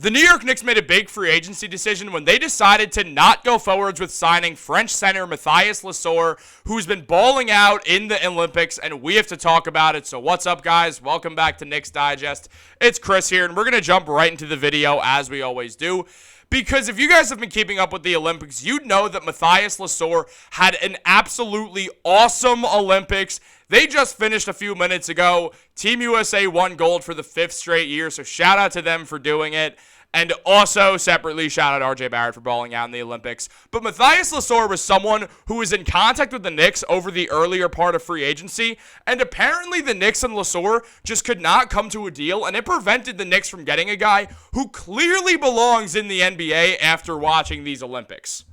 The New York Knicks made a big free agency decision when they decided to not go forwards with signing French center Mathias Lessort, who's been balling out in the Olympics, and we have to talk about it. So what's up, guys? Welcome back to Knicks Digest. It's Chris here, and we're going to jump right into the video as we always do. Because if you guys have been keeping up with the Olympics, you'd know that Mathias Lessort had an absolutely awesome Olympics. They just finished a few minutes ago. Team USA won gold for the 5th straight year, so shout out to them for doing it. And also, separately, shout out RJ Barrett for balling out in the Olympics. But Mathias Lessort was someone who was in contact with the Knicks over the earlier part of free agency, and apparently the Knicks and Lessort just could not come to a deal, and it prevented the Knicks from getting a guy who clearly belongs in the NBA after watching these Olympics.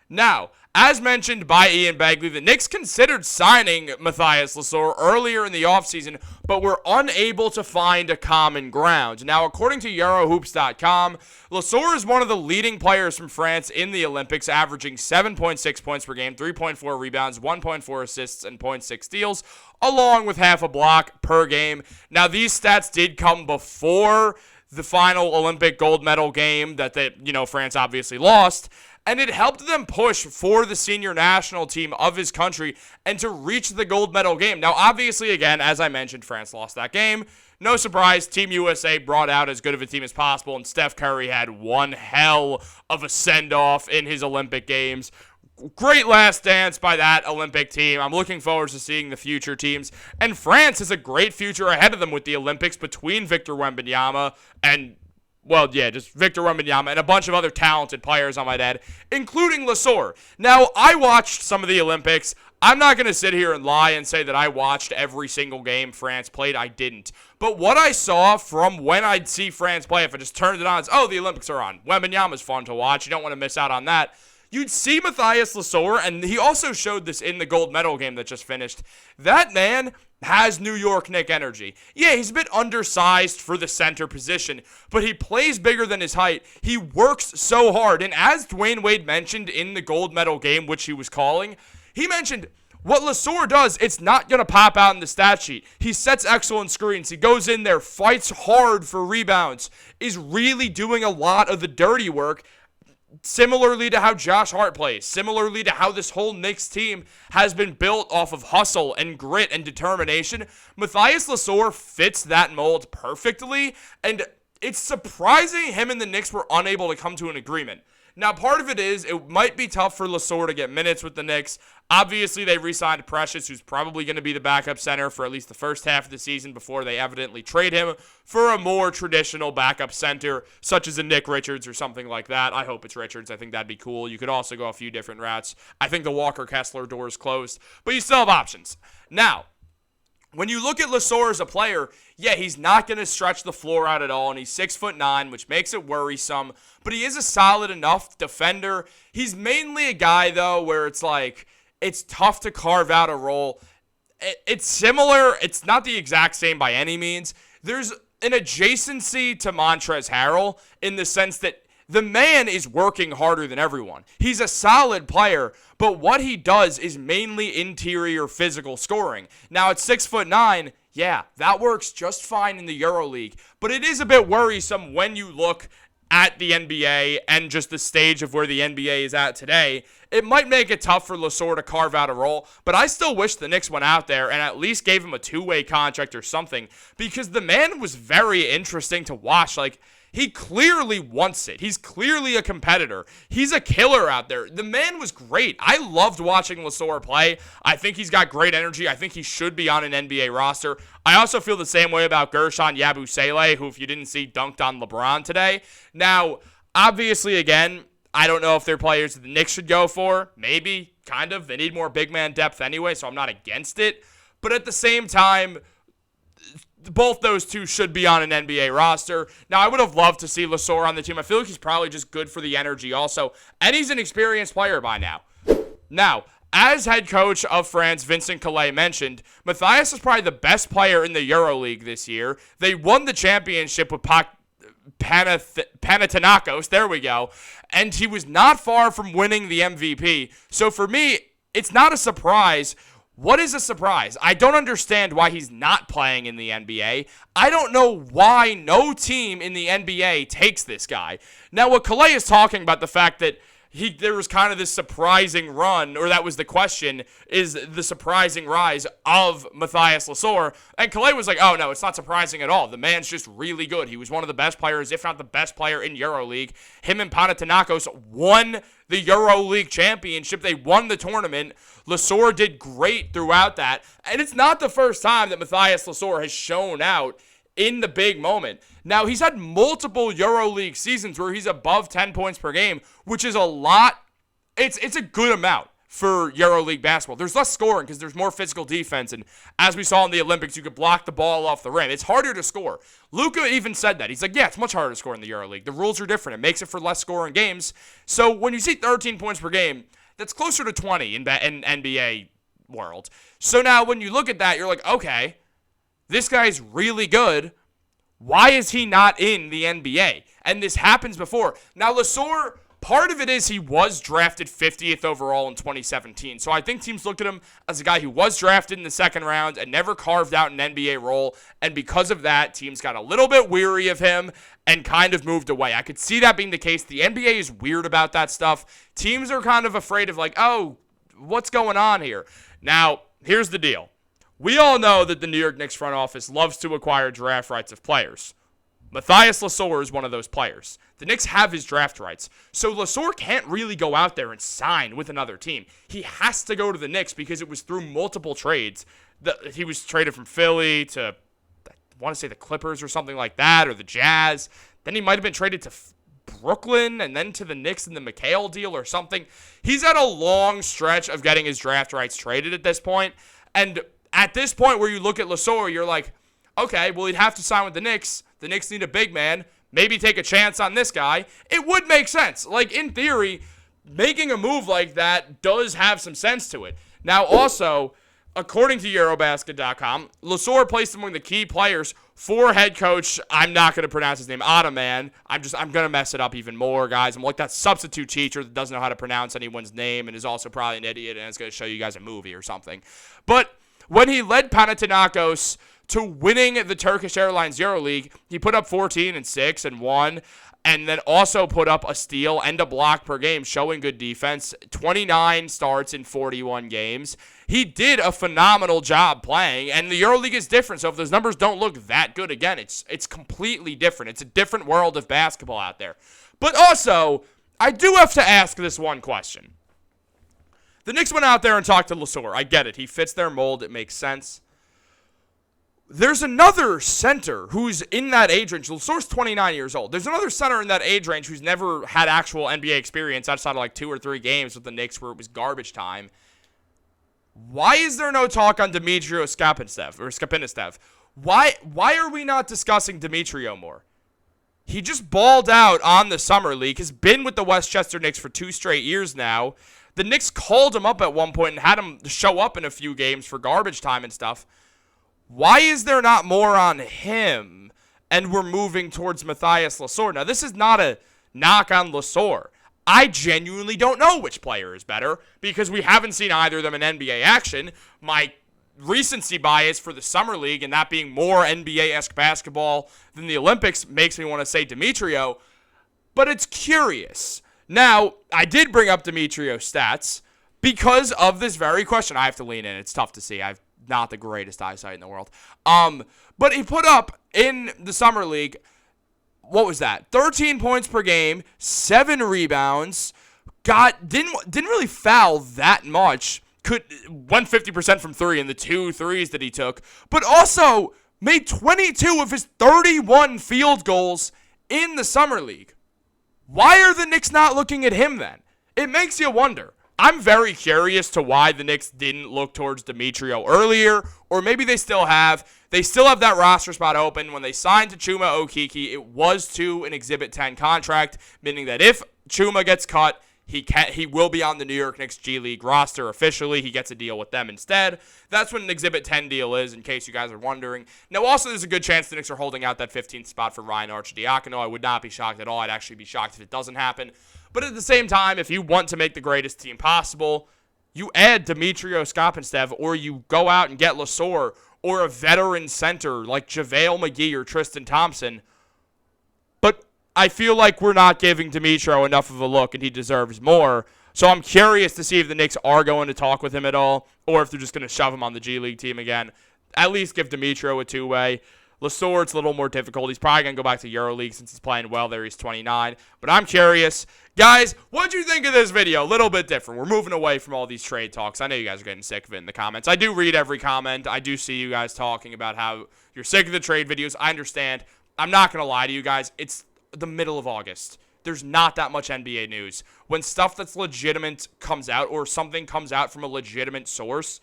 Now, as mentioned by Ian Begley, the Knicks considered signing Mathias Lessort earlier in the offseason, but were unable to find a common ground. Now, according to Eurohoops.com, Lessort is one of the leading players from France in the Olympics, averaging 7.6 points per game, 3.4 rebounds, 1.4 assists, and 0.6 steals, along with half a block per game. Now, these stats did come before the final Olympic gold medal game that France obviously lost. And it helped them push for the senior national team of his country and to reach the gold medal game. Now, obviously, again, as I mentioned, France lost that game. No surprise, Team USA brought out as good of a team as possible, and Steph Curry had one hell of a send-off in his Olympic games. Great last dance by that Olympic team. I'm looking forward to seeing the future teams. And France has a great future ahead of them with the Olympics between Victor Wembanyama and just Victor Wembanyama and a bunch of other talented players, I might add, including Lessort. Now, I watched some of the Olympics. I'm not going to sit here and lie and say that I watched every single game France played. I didn't. But what I saw from when I'd see France play, if I just turned it on, it's, the Olympics are on. Wembanyama's fun to watch. You don't want to miss out on that. You'd see Mathias Lessort, and he also showed this in the gold medal game that just finished. That man has New York Knicks energy. Yeah, he's a bit undersized for the center position, but he plays bigger than his height. He works so hard, and as Dwayne Wade mentioned in the gold medal game, which he was calling, he mentioned what Lessort does, it's not going to pop out in the stat sheet. He sets excellent screens. He goes in there, fights hard for rebounds, is really doing a lot of the dirty work, similarly to how Josh Hart plays, similarly to how this whole Knicks team has been built off of hustle and grit and determination. Mathias Lessort fits that mold perfectly, and it's surprising him and the Knicks were unable to come to an agreement. Now, part of it is it might be tough for Lessort to get minutes with the Knicks. Obviously, they re-signed Precious, who's probably going to be the backup center for at least the first half of the season before they evidently trade him for a more traditional backup center, such as a Nick Richards or something like that. I hope it's Richards. I think that'd be cool. You could also go a few different routes. I think the Walker Kessler door is closed, but you still have options. Now, when you look at Lessort as a player, yeah, he's not going to stretch the floor out at all, and he's 6'9", which makes it worrisome, but he is a solid enough defender. He's mainly a guy, though, where it's like, it's tough to carve out a role. It's similar. It's not the exact same by any means. There's an adjacency to Montrezl Harrell in the sense that the man is working harder than everyone. He's a solid player, but what he does is mainly interior physical scoring. Now, at 6'9", yeah, that works just fine in the EuroLeague, but it is a bit worrisome when you look at the NBA and just the stage of where the NBA is at today. It might make it tough for Lessort to carve out a role, but I still wish the Knicks went out there and at least gave him a two-way contract or something, because the man was very interesting to watch. Like, he clearly wants it. He's clearly a competitor. He's a killer out there. The man was great. I loved watching Lessort play. I think he's got great energy. I think he should be on an NBA roster. I also feel the same way about Gershon Yabusele, who, if you didn't see, dunked on LeBron today. Now, obviously, again, I don't know if they're players that the Knicks should go for. Maybe, kind of. They need more big man depth anyway, so I'm not against it. But at the same time, both those two should be on an NBA roster. Now, I would have loved to see Lessort on the team. I feel like he's probably just good for the energy also. And he's an experienced player by now. Now, as head coach of France, Vincent Collet mentioned, Mathias is probably the best player in the EuroLeague this year. They won the championship with Panathinaikos. There we go. And he was not far from winning the MVP. So for me, it's not a surprise What is a surprise? I don't understand why he's not playing in the NBA. I don't know why no team in the NBA takes this guy. Now, what Calais is talking about, the fact that there was kind of this surprising run, or that was the question, is the surprising rise of Mathias Lessort. And Calais was like, oh, no, it's not surprising at all. The man's just really good. He was one of the best players, if not the best player in EuroLeague. Him and Panathinaikos won the EuroLeague championship. They won the tournament. Lessort did great throughout that. And it's not the first time that Mathias Lessort has shown out in the big moment. Now, he's had multiple EuroLeague seasons where he's above 10 points per game, which is a lot. It's a good amount for EuroLeague basketball. There's less scoring because there's more physical defense, and as we saw in the Olympics, you could block the ball off the rim. It's harder to score. Luka even said that. He's like, yeah, it's much harder to score in the EuroLeague. The rules are different. It makes it for less scoring games. So when you see 13 points per game, that's closer to 20 in NBA world. So now when you look at that, you're like, okay, this guy's really good. Why is he not in the NBA? And this happens before. Now, Lessort, part of it is he was drafted 50th overall in 2017. So I think teams looked at him as a guy who was drafted in the second round and never carved out an NBA role. And because of that, teams got a little bit weary of him and kind of moved away. I could see that being the case. The NBA is weird about that stuff. Teams are kind of afraid of like, oh, what's going on here? Now, here's the deal. We all know that the New York Knicks front office loves to acquire draft rights of players. Mathias Lessort is one of those players. The Knicks have his draft rights. So Lessort can't really go out there and sign with another team. He has to go to the Knicks because it was through multiple trades. He was traded from Philly to, I want to say, the Clippers or something like that, or the Jazz. Then he might have been traded to Brooklyn and then to the Knicks in the McHale deal or something. He's had a long stretch of getting his draft rights traded at this point. And at this point where you look at Lessort, you're like, okay, well, he'd have to sign with the Knicks. The Knicks need a big man. Maybe take a chance on this guy. It would make sense. Like, in theory, making a move like that does have some sense to it. Now, also, according to Eurobasket.com, Lessort placed among the key players for head coach, I'm not going to pronounce his name, Ataman. I'm going to mess it up even more, guys. I'm like that substitute teacher that doesn't know how to pronounce anyone's name and is also probably an idiot and is going to show you guys a movie or something. But when he led Panathinaikos to winning the Turkish Airlines EuroLeague, he put up 14 and 6 and 1, and then also put up a steal and a block per game, showing good defense. 29 starts in 41 games. He did a phenomenal job playing, and the EuroLeague is different. So if those numbers don't look that good, again, it's completely different. It's a different world of basketball out there. But also, I do have to ask this one question. The Knicks went out there and talked to Lessort. I get it. He fits their mold. It makes sense. There's another center who's in that age range. Lessort's 29 years old. There's another center in that age range who's never had actual NBA experience outside of like 2 or 3 games with the Knicks where it was garbage time. Why is there no talk on Dimitrios Skapinestev? Why are we not discussing Dimitrio more? He just balled out on the Summer League, has been with the Westchester Knicks for 2 straight years now. The Knicks called him up at one point and had him show up in a few games for garbage time and stuff. Why is there not more on him and we're moving towards Mathias Lessort? Now, this is not a knock on Lessort. I genuinely don't know which player is better because we haven't seen either of them in NBA action. My recency bias for the Summer League and that being more NBA-esque basketball than the Olympics makes me want to say Dimitrio, but it's curious. Now, I did bring up Dimitrio's stats because of this very question. I have to lean in. It's tough to see. I've not the greatest eyesight in the world. But he put up in the Summer League, what was that? 13 points per game, 7 rebounds, didn't really foul that much. Went 50% from 3 in the 2 threes that he took, but also made 22 of his 31 field goals in the Summer League. Why are the Knicks not looking at him then? It makes you wonder. I'm very curious to why the Knicks didn't look towards Dimitrio earlier, or maybe they still have. They still have that roster spot open. When they signed to Chuma Okeke, it was to an Exhibit 10 contract, meaning that if Chuma gets cut, he will be on the New York Knicks G League roster officially. He gets a deal with them instead. That's what an Exhibit 10 deal is, in case you guys are wondering. Now, also, there's a good chance the Knicks are holding out that 15th spot for Ryan Arcidiacono. I would not be shocked at all. I'd actually be shocked if it doesn't happen. But at the same time, if you want to make the greatest team possible, you add Dimitrios Skapenstev, or you go out and get Lessort, or a veteran center like JaVale McGee or Tristan Thompson. But I feel like we're not giving Dimitro enough of a look, and he deserves more. So I'm curious to see if the Knicks are going to talk with him at all, or if they're just going to shove him on the G League team again. At least give Dimitro a two-way. Lessort's a little more difficult. He's probably going to go back to EuroLeague since he's playing well there. He's 29. But I'm curious. Guys, what'd you think of this video? A little bit different. We're moving away from all these trade talks. I know you guys are getting sick of it in the comments. I do read every comment. I do see you guys talking about how you're sick of the trade videos. I understand. I'm not going to lie to you guys. It's the middle of August. There's not that much NBA news. When stuff that's legitimate comes out, or something comes out from a legitimate source,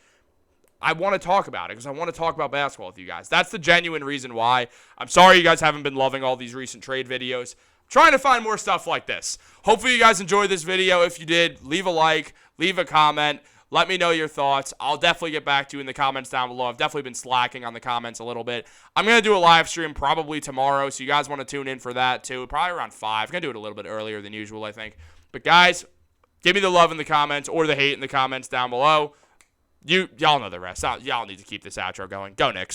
I want to talk about it because I want to talk about basketball with you guys. That's the genuine reason why. I'm sorry you guys haven't been loving all these recent trade videos. I'm trying to find more stuff like this. Hopefully you guys enjoyed this video. If you did, leave a like, leave a comment. Let me know your thoughts. I'll definitely get back to you in the comments down below. I've definitely been slacking on the comments a little bit. I'm going to do a live stream probably tomorrow, so you guys want to tune in for that too. Probably around 5. I'm going to do it a little bit earlier than usual, I think. But guys, give me the love in the comments or the hate in the comments down below. Y'all know the rest. Y'all need to keep this outro going. Go Knicks.